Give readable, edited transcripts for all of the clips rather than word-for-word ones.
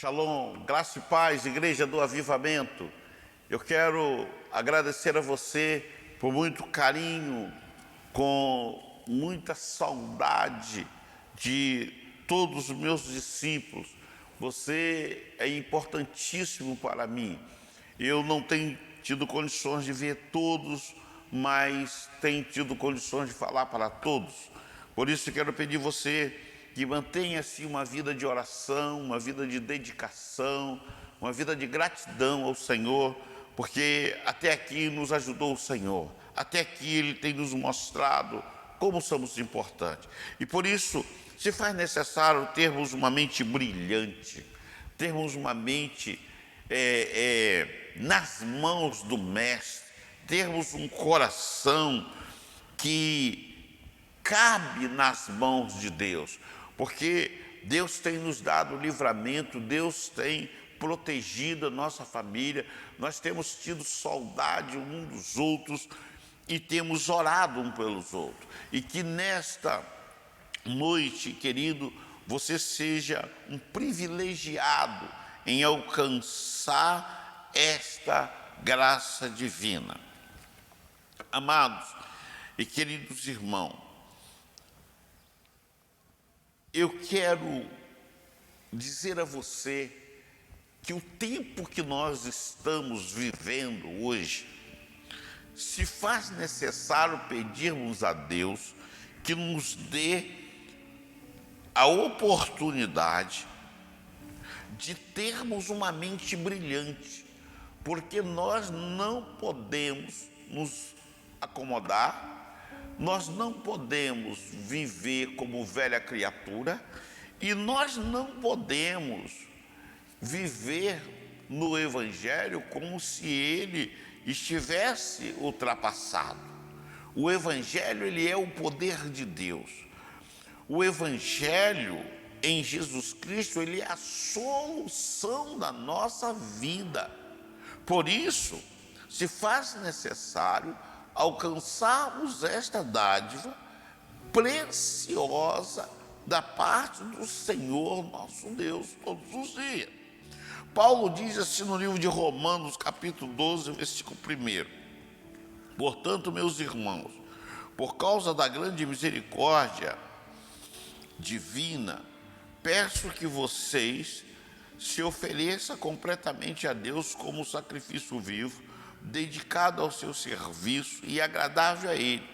Shalom, graça e paz, Igreja do Avivamento. Eu quero agradecer a você por muito carinho, com muita saudade de todos os meus discípulos. Você é importantíssimo para mim. Eu não tenho tido condições de ver todos, mas tenho tido condições de falar para todos. Por isso eu quero pedir você que mantenha-se uma vida de oração, uma vida de dedicação, uma vida de gratidão ao Senhor, porque até aqui nos ajudou o Senhor, até aqui Ele tem nos mostrado como somos importantes. E por isso se faz necessário termos uma mente brilhante, termos uma mente nas mãos do Mestre, termos um coração que cabe nas mãos de Deus, porque Deus tem nos dado livramento, Deus tem protegido a nossa família, nós temos tido saudade um dos outros e temos orado um pelos outros. E que nesta noite, querido, você seja um privilegiado em alcançar esta graça divina. Amados e queridos irmãos, eu quero dizer a você que o tempo que nós estamos vivendo hoje, se faz necessário pedirmos a Deus que nos dê a oportunidade de termos uma mente brilhante, porque nós não podemos nos acomodar, nós não podemos viver como velha criatura e nós não podemos viver no Evangelho como se ele estivesse ultrapassado. O Evangelho, ele é o poder de Deus. O Evangelho em Jesus Cristo, ele é a solução da nossa vida. Por isso, se faz necessário alcançarmos esta dádiva preciosa da parte do Senhor nosso Deus todos os dias. Paulo diz assim no livro de Romanos, capítulo 12, versículo 1: Portanto, meus irmãos, por causa da grande misericórdia divina, peço que vocês se ofereçam completamente a Deus como sacrifício vivo, dedicado ao seu serviço e agradável a Ele.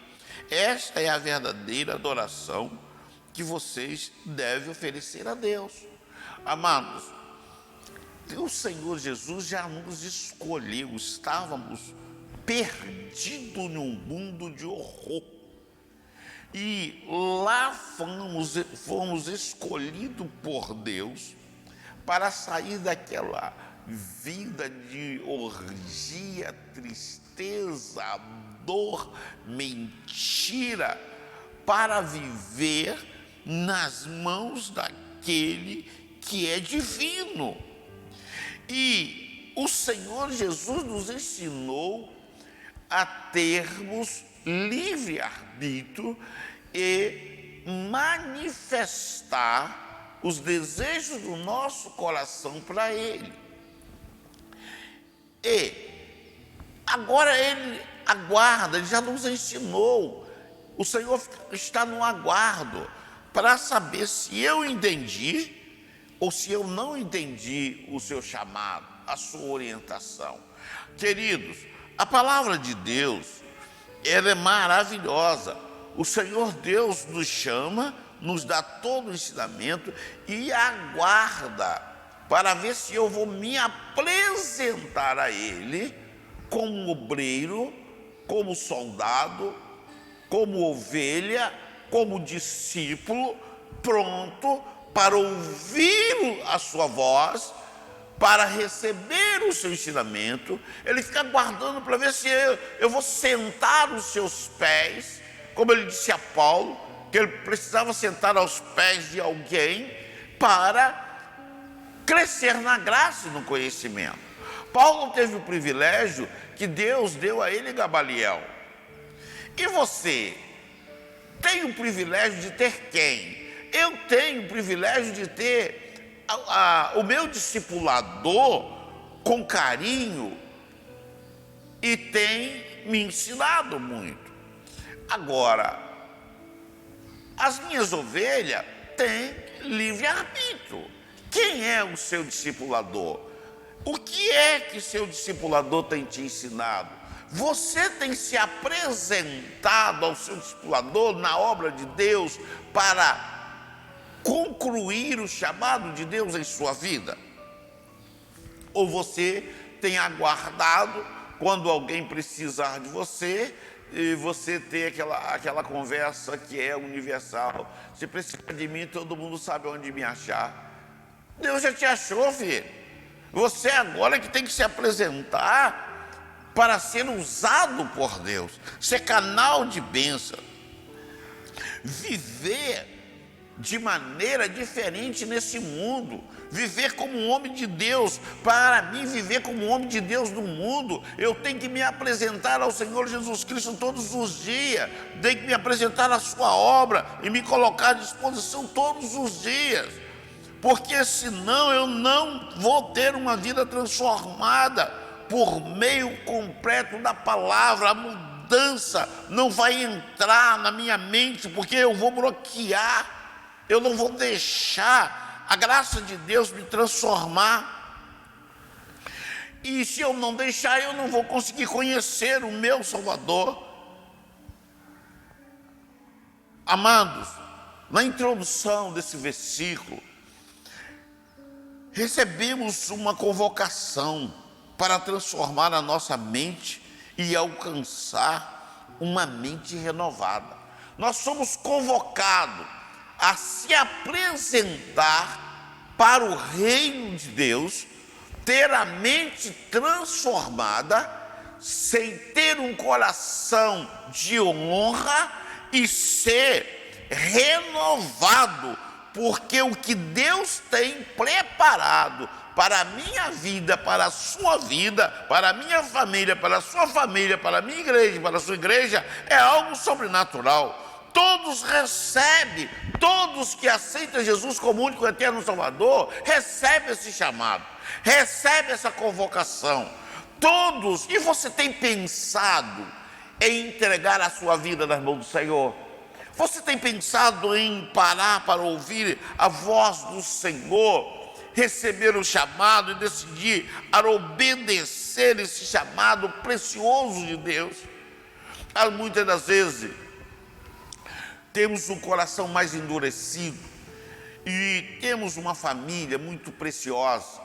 Esta é a verdadeira adoração que vocês devem oferecer a Deus. Amados, o Senhor Jesus já nos escolheu, estávamos perdidos num mundo de horror. E lá fomos escolhidos por Deus para sair daquela vida de orgia, tristeza, dor, mentira, para viver nas mãos daquele que é divino. E o Senhor Jesus nos ensinou a termos livre-arbítrio e manifestar os desejos do nosso coração para Ele. E agora Ele aguarda, Ele já nos ensinou. O Senhor está no aguardo para saber se eu entendi ou se eu não entendi o seu chamado, a sua orientação. Queridos, a palavra de Deus, ela é maravilhosa. O Senhor Deus nos chama, nos dá todo o ensinamento e aguarda para ver se eu vou me apresentar a Ele como obreiro, como soldado, como ovelha, como discípulo, pronto para ouvir a sua voz, para receber o seu ensinamento. Ele fica aguardando para ver se eu vou sentar aos seus pés, como ele disse a Paulo, que ele precisava sentar aos pés de alguém para crescer na graça e no conhecimento. Paulo teve o privilégio que Deus deu a ele Gamaliel. E você tem o privilégio de ter quem? Eu tenho o privilégio de ter o meu discipulador com carinho e tem me ensinado muito. Agora, as minhas ovelhas têm livre-arbítrio. Quem é o seu discipulador? O que é que seu discipulador tem te ensinado? Você tem se apresentado ao seu discipulador na obra de Deus para concluir o chamado de Deus em sua vida? Ou você tem aguardado quando alguém precisar de você e você tem aquela conversa que é universal? Se precisar de mim, todo mundo sabe onde me achar. Deus já te achou, filho. Você agora que tem que se apresentar para ser usado por Deus, ser canal de bênção, viver de maneira diferente nesse mundo, viver como um homem de Deus. Para mim, viver como um homem de Deus no mundo, eu tenho que me apresentar ao Senhor Jesus Cristo todos os dias, tenho que me apresentar à sua obra e me colocar à disposição todos os dias, porque senão eu não vou ter uma vida transformada por meio completo da palavra. A mudança não vai entrar na minha mente, porque eu vou bloquear. Eu não vou deixar a graça de Deus me transformar. E se eu não deixar, eu não vou conseguir conhecer o meu Salvador. Amados, na introdução desse versículo, recebemos uma convocação para transformar a nossa mente e alcançar uma mente renovada. Nós somos convocados a se apresentar para o reino de Deus, ter a mente transformada, sem ter um coração de honra e ser renovado, porque o que Deus tem preparado para a minha vida, para a sua vida, para a minha família, para a sua família, para a minha igreja, para a sua igreja, é algo sobrenatural. Todos recebem, todos que aceitam Jesus como único e eterno Salvador, recebem esse chamado, recebem essa convocação. Todos. E você tem pensado em entregar a sua vida nas mãos do Senhor? Você tem pensado em parar para ouvir a voz do Senhor, receber o chamado e decidir a obedecer esse chamado precioso de Deus? Muitas das vezes temos um coração mais endurecido e temos uma família muito preciosa,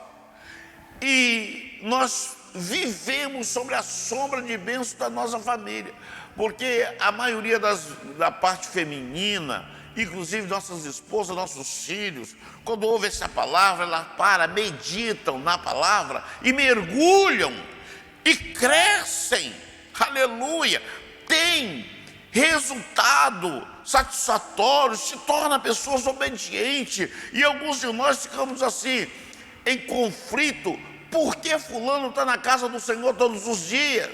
e nós vivemos sobre a sombra de bênção da nossa família, porque a maioria da parte feminina, inclusive nossas esposas, nossos filhos, quando ouvem essa palavra, elas meditam na palavra e mergulham e crescem, aleluia, tem resultado satisfatório, se torna pessoas obedientes. E alguns de nós ficamos assim, em conflito: por que fulano está na casa do Senhor todos os dias?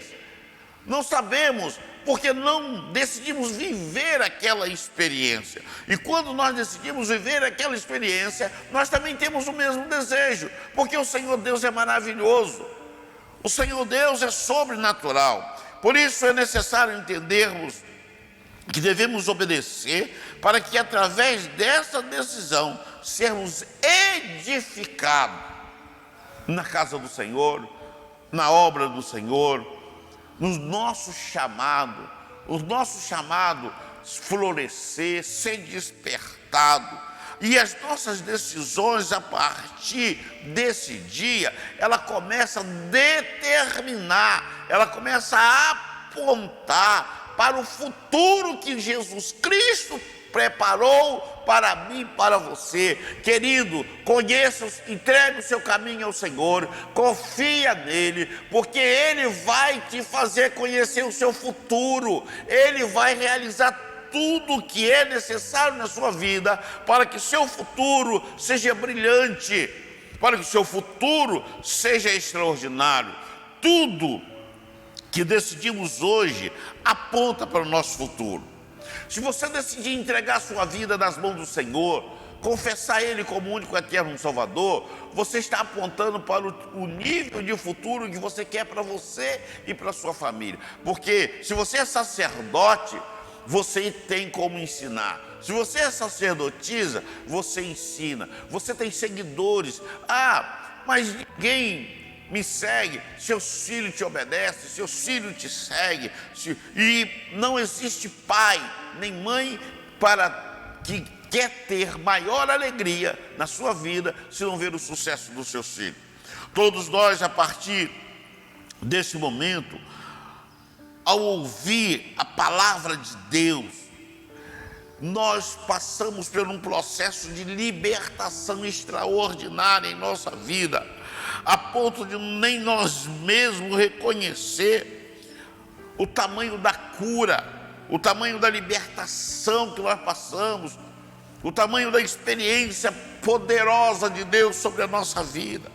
Não sabemos, porque não decidimos viver aquela experiência. E quando nós decidimos viver aquela experiência, nós também temos o mesmo desejo, porque o Senhor Deus é maravilhoso, o Senhor Deus é sobrenatural. Por isso é necessário entendermos que devemos obedecer, para que através dessa decisão sermos edificados na casa do Senhor, na obra do Senhor, no nosso chamado, florescer, ser despertado. E as nossas decisões a partir desse dia, ela começa a determinar, ela começa a apontar para o futuro que Jesus Cristo preparou para mim e para você. Querido, conheça, entregue o seu caminho ao Senhor, confia nele, porque ele vai te fazer conhecer o seu futuro, ele vai realizar tudo o que é necessário na sua vida para que seu futuro seja brilhante, para que seu futuro seja extraordinário. Tudo que decidimos hoje aponta para o nosso futuro. Se você decidir entregar a sua vida nas mãos do Senhor, confessar Ele como único eterno Salvador, você está apontando para o nível de futuro que você quer para você e para a sua família. Porque se você é sacerdote, você tem como ensinar. Se você é sacerdotisa, você ensina. Você tem seguidores. Ah, mas ninguém me segue. Seus filhos te obedecem, seus filhos te seguem. E não existe pai nem mãe que quer ter maior alegria na sua vida se não ver o sucesso dos seus filhos. Todos nós, a partir desse momento, ao ouvir a palavra de Deus, nós passamos por um processo de libertação extraordinária em nossa vida, a ponto de nem nós mesmos reconhecer o tamanho da cura, o tamanho da libertação que nós passamos, o tamanho da experiência poderosa de Deus sobre a nossa vida.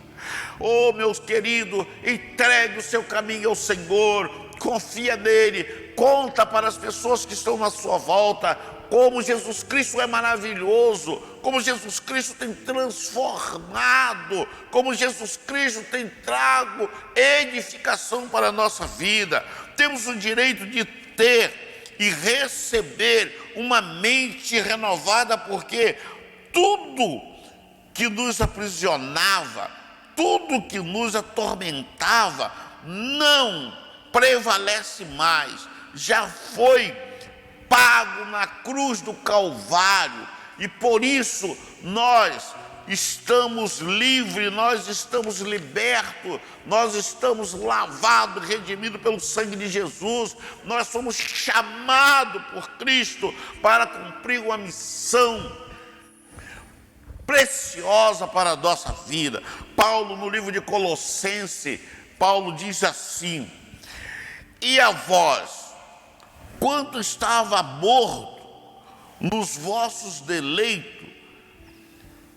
Oh, meus queridos, entregue o seu caminho ao Senhor, confia nele, conta para as pessoas que estão na sua volta como Jesus Cristo é maravilhoso, como Jesus Cristo tem transformado, como Jesus Cristo tem trago edificação para a nossa vida. Temos o direito de ter e receber uma mente renovada, porque tudo que nos aprisionava, tudo que nos atormentava, não prevalece mais, já foi pago na cruz do Calvário, e por isso nós estamos livres, nós estamos libertos, nós estamos lavados, redimidos pelo sangue de Jesus. Nós somos chamados por Cristo para cumprir uma missão preciosa para a nossa vida. Paulo, no livro de Colossenses, Paulo diz assim: e a vós, quanto estava morto nos vossos deleitos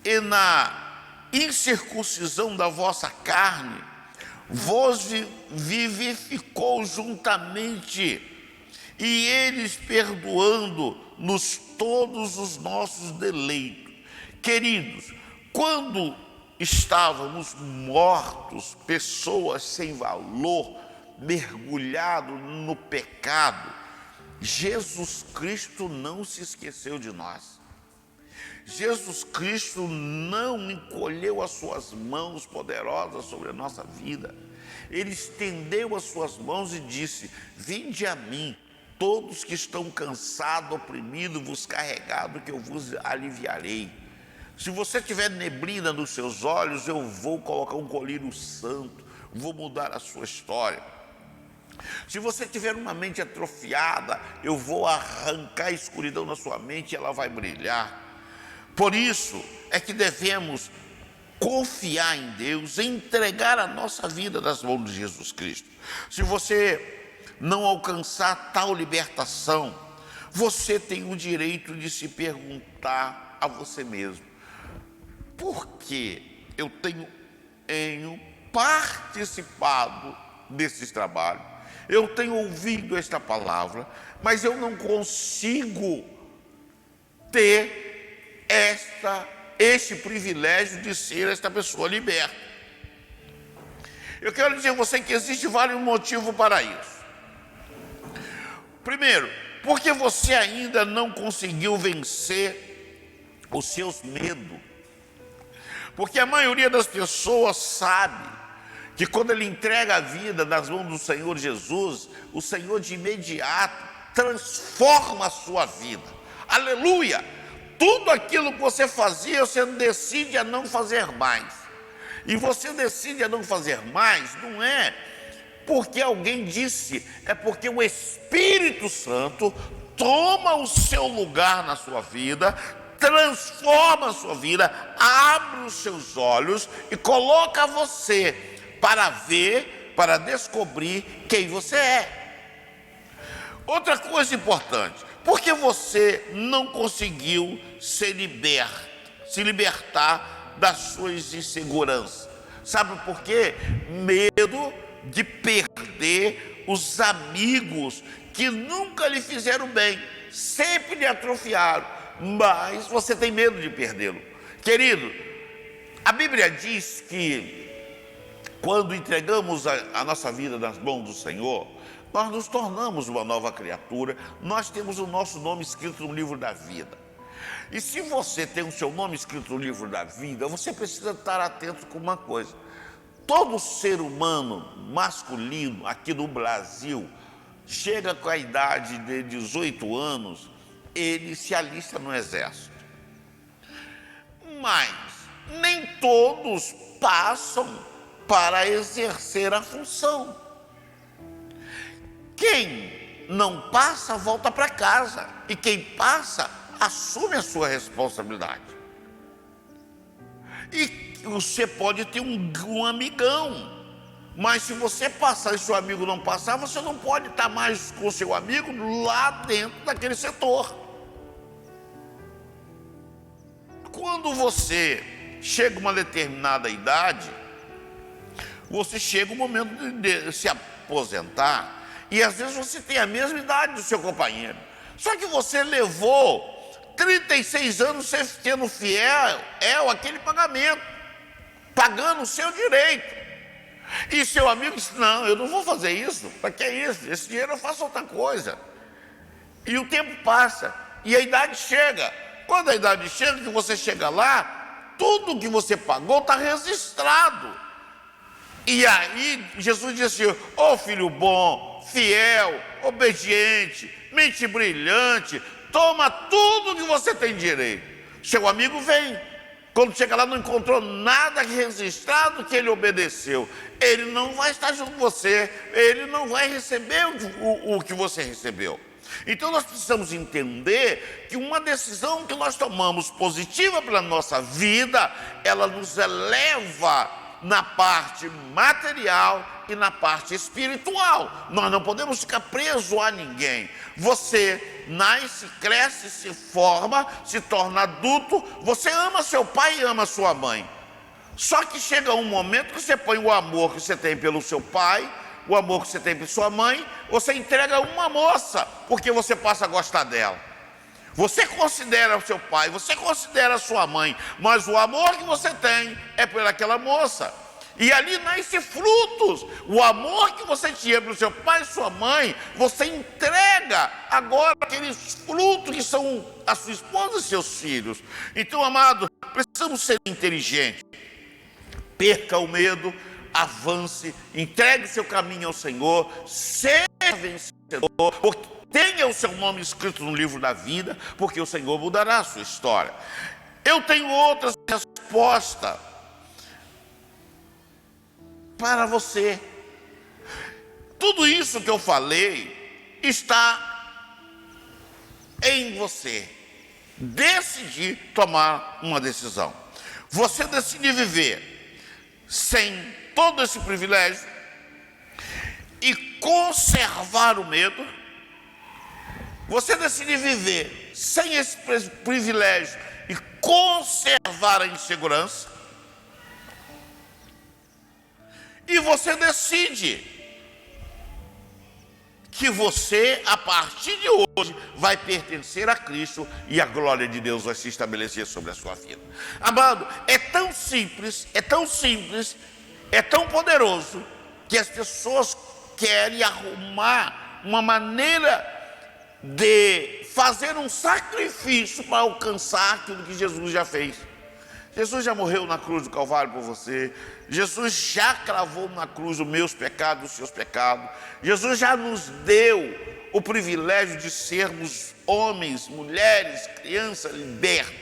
e na incircuncisão da vossa carne, vos vivificou juntamente, e eles perdoando-nos todos os nossos deleitos. Queridos, quando estávamos mortos, pessoas sem valor, mergulhados no pecado, Jesus Cristo não se esqueceu de nós. Jesus Cristo não encolheu as suas mãos poderosas sobre a nossa vida. Ele estendeu as suas mãos e disse: vinde a mim, todos que estão cansados, oprimidos, vos carregados, que eu vos aliviarei. Se você tiver neblina nos seus olhos, eu vou colocar um colírio santo, vou mudar a sua história. Se você tiver uma mente atrofiada, eu vou arrancar a escuridão na sua mente e ela vai brilhar. Por isso é que devemos confiar em Deus, entregar a nossa vida nas mãos de Jesus Cristo. Se você não alcançar tal libertação, você tem o direito de se perguntar a você mesmo: por que eu tenho participado desses trabalhos? Eu tenho ouvido esta palavra, mas eu não consigo ter este privilégio de ser esta pessoa liberta. Eu quero dizer a você que existe vários motivos para isso. Primeiro, porque você ainda não conseguiu vencer os seus medos. Porque a maioria das pessoas sabe que quando ele entrega a vida nas mãos do Senhor Jesus, o Senhor de imediato transforma a sua vida. Aleluia! Tudo aquilo que você fazia, você decide a não fazer mais. E você decide a não fazer mais, não é porque alguém disse, é porque o Espírito Santo toma o seu lugar na sua vida, transforma a sua vida, abre os seus olhos e coloca você para ver, para descobrir quem você é. Outra coisa importante: porque você não conseguiu se libertar das suas inseguranças. Sabe por quê? Medo de perder os amigos que nunca lhe fizeram bem, sempre lhe atrofiaram. mas você tem medo de perdê-lo. Querido, a Bíblia diz que quando entregamos a nossa vida nas mãos do Senhor, nós nos tornamos uma nova criatura, nós temos o nosso nome escrito no livro da vida. E se você tem o seu nome escrito no livro da vida, você precisa estar atento com uma coisa. Todo ser humano masculino aqui no Brasil chega com a idade de 18 anos, ele se alista no exército. Mas nem todos passam para exercer a função. Quem não passa, volta para casa. E quem passa, assume a sua responsabilidade. E você pode ter um amigão, mas se você passar e seu amigo não passar, você não pode estar mais com seu amigo lá dentro daquele setor. Quando você chega a uma determinada idade, você chega o momento de se aposentar, e às vezes você tem a mesma idade do seu companheiro, só que você levou 36 anos sendo fiel àquele pagamento, pagando o seu direito. E seu amigo disse: não, eu não vou fazer isso. Para que isso? Esse dinheiro eu faço outra coisa. E o tempo passa, e a idade chega. Quando a idade chega, que você chega lá, tudo que você pagou está registrado. E aí Jesus disse assim: ó filho bom, fiel, obediente, mente brilhante, toma tudo que você tem direito. Seu amigo vem, quando chega lá não encontrou nada registrado que ele obedeceu, ele não vai estar junto com você, ele não vai receber o que você recebeu. Então nós precisamos entender que uma decisão que nós tomamos positiva para a nossa vida, ela nos eleva na parte material e na parte espiritual. Nós não podemos ficar presos a ninguém. Você nasce, cresce, se forma, se torna adulto, você ama seu pai e ama sua mãe. Só que chega um momento que você põe o amor que você tem pelo seu pai, o amor que você tem por sua mãe, você entrega uma moça, porque você passa a gostar dela. Você considera o seu pai, você considera a sua mãe, mas o amor que você tem é por aquela moça. E ali nascem frutos. O amor que você tinha pelo seu pai e sua mãe, você entrega agora aqueles frutos que são a sua esposa e seus filhos. Então, amado, precisamos ser inteligentes. Perca o medo, avance, entregue seu caminho ao Senhor, seja vencedor, porque tenha o seu nome escrito no livro da vida, porque o Senhor mudará a sua história. Eu tenho outra resposta para você. Tudo isso que eu falei está em você. Decidir tomar uma decisão. Você decide viver sem todo esse privilégio e conservar o medo. Você decide viver sem esse privilégio e conservar a insegurança. E você decide que você, a partir de hoje, vai pertencer a Cristo e a glória de Deus vai se estabelecer sobre a sua vida. Amado, é tão simples, é tão simples, é tão poderoso, que as pessoas querem arrumar uma maneira de fazer um sacrifício para alcançar aquilo que Jesus já fez. Jesus já morreu na cruz do Calvário por você. Jesus já cravou na cruz os meus pecados, os seus pecados. Jesus já nos deu o privilégio de sermos homens, mulheres, crianças libertos.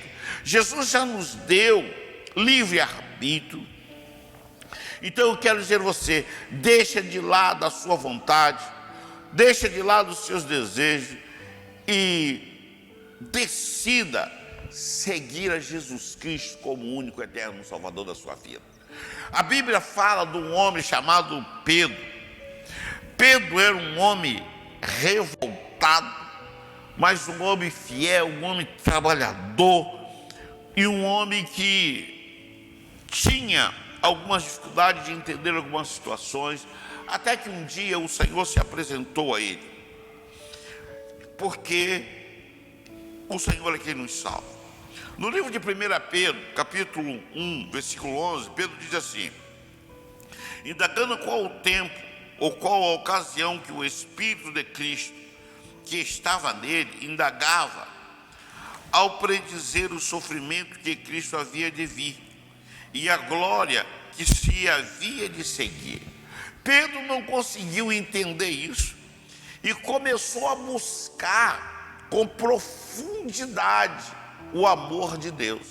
Jesus já nos deu livre-arbítrio. Então eu quero dizer a você: deixa de lado a sua vontade, deixa de lado os seus desejos e decida seguir a Jesus Cristo como o único eterno Salvador da sua vida. A Bíblia fala de um homem chamado Pedro. Pedro era um homem revoltado, mas um homem fiel, um homem trabalhador e um homem que tinha algumas dificuldades de entender algumas situações, até que um dia o Senhor se apresentou a ele, porque O Senhor é quem nos salva. No livro de 1 Pedro, capítulo 1, versículo 11, Pedro diz assim: indagando qual o tempo ou qual a ocasião que o Espírito de Cristo que estava nele indagava ao predizer o sofrimento que Cristo havia de vir e a glória que se havia de seguir. Pedro não conseguiu entender isso e começou a buscar com profundidade o amor de Deus.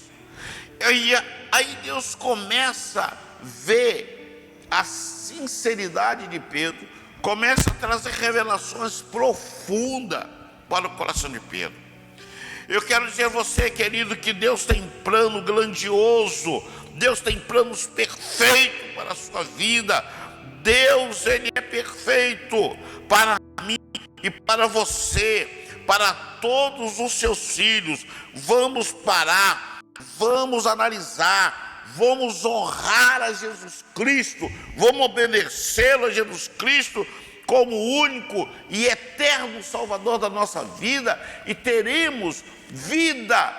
Aí Deus começa a ver a sinceridade de Pedro, começa a trazer revelações profundas para o coração de Pedro. Eu quero dizer a você, querido, que Deus tem plano grandioso, Deus tem planos perfeitos para a sua vida. Deus, Ele é perfeito para mim e para você, para todos os seus filhos. Vamos parar, vamos analisar, vamos honrar a Jesus Cristo, vamos obedecê-lo a Jesus Cristo como único e eterno Salvador da nossa vida, e teremos vida,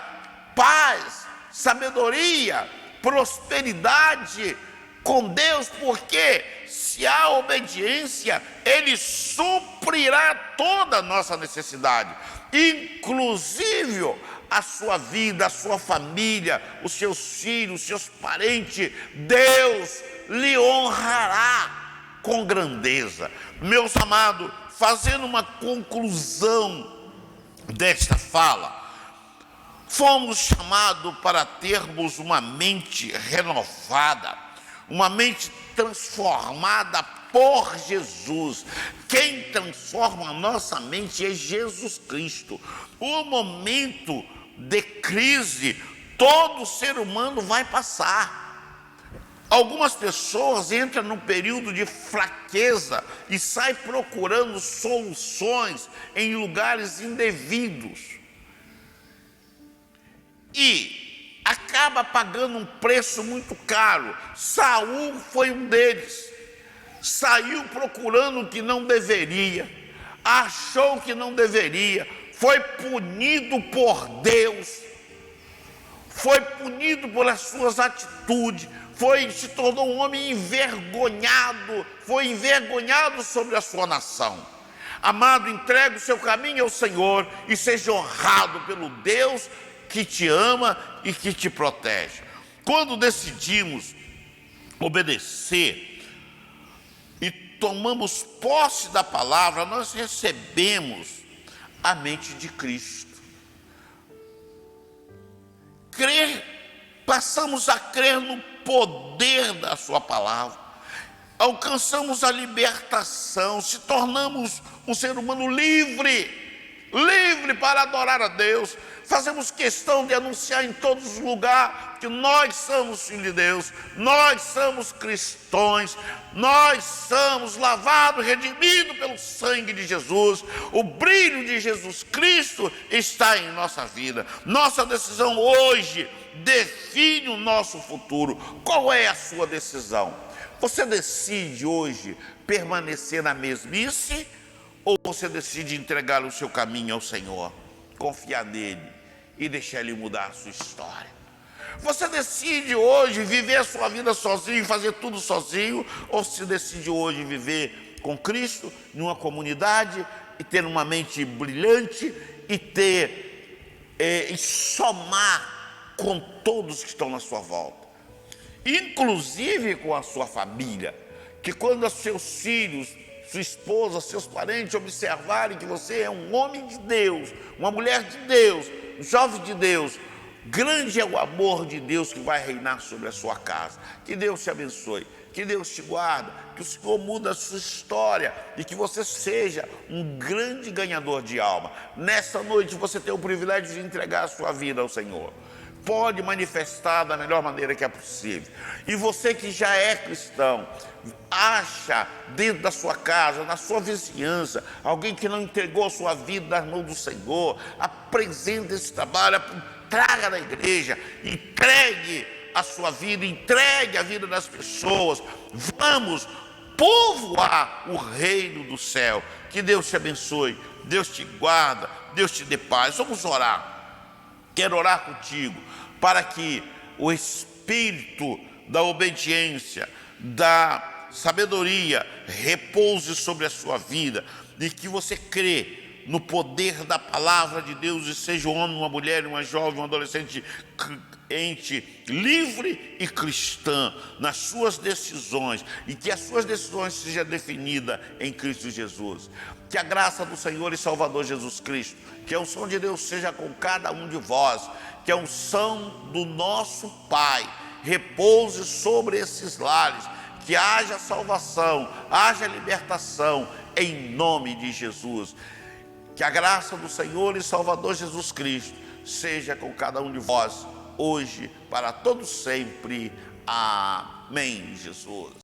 paz, sabedoria, prosperidade com Deus, porque se há obediência, Ele suprirá toda a nossa necessidade, inclusive a sua vida, a sua família, os seus filhos, os seus parentes. Deus lhe honrará com grandeza. Meus amados, fazendo uma conclusão desta fala, fomos chamados para termos uma mente renovada, uma mente transformada por Jesus. Quem transforma a nossa mente é Jesus Cristo. O momento de crise, todo ser humano vai passar. Algumas pessoas entram num período de fraqueza e saem procurando soluções em lugares indevidos. E acaba pagando um preço muito caro. Saul foi um deles. Saiu procurando o que não deveria, achou que não deveria, foi punido por Deus, foi punido pelas suas atitudes, se tornou um homem envergonhado, foi envergonhado sobre a sua nação. Amado, entregue o seu caminho ao Senhor e seja honrado pelo Deus que te ama e que te protege. Quando decidimos obedecer e tomamos posse da palavra, nós recebemos a mente de Cristo. Passamos a crer no poder da sua palavra, alcançamos a libertação, se tornamos um ser humano livre para adorar a Deus. Fazemos questão de anunciar em todos os lugares que nós somos filhos de Deus, nós somos cristãos, nós somos lavados, redimidos pelo sangue de Jesus. O brilho de Jesus Cristo está em nossa vida. Nossa decisão hoje define o nosso futuro. Qual é a sua decisão? Você decide hoje permanecer na mesmice, ou você decide entregar o seu caminho ao Senhor, confiar nele e deixar Ele mudar a sua história? Você decide hoje viver a sua vida sozinho, fazer tudo sozinho, ou se decide hoje viver com Cristo, numa comunidade, e ter uma mente brilhante, e somar com todos que estão na sua volta, inclusive com a sua família, que quando os seus filhos, sua esposa, seus parentes observarem que você é um homem de Deus, uma mulher de Deus, um jovem de Deus, grande é o amor de Deus que vai reinar sobre a sua casa. Que Deus te abençoe, que Deus te guarde, que o Senhor mude a sua história e que você seja um grande ganhador de alma. Nesta noite você tem o privilégio de entregar a sua vida ao Senhor. Pode manifestar da melhor maneira que é possível. E você que já é cristão, acha dentro da sua casa, na sua vizinhança, alguém que não entregou a sua vida nas mãos do Senhor, apresente esse trabalho, traga na igreja, entregue a sua vida, entregue a vida das pessoas. Vamos povoar o reino do céu. Que Deus te abençoe, Deus te guarda, Deus te dê paz. Vamos orar. quero orar contigo para que o espírito da obediência, da sabedoria repouse sobre a sua vida, e que você crê no poder da palavra de Deus, e seja um homem, uma mulher, uma jovem, um adolescente livre e cristã nas suas decisões, e que as suas decisões sejam definidas em Cristo Jesus. Que a graça do Senhor e Salvador Jesus Cristo, que a unção de Deus seja com cada um de vós, que a unção do nosso Pai repouse sobre esses lares, que haja salvação, haja libertação, em nome de Jesus. Que a graça do Senhor e Salvador Jesus Cristo seja com cada um de vós, hoje, para todos sempre. Amém, Jesus.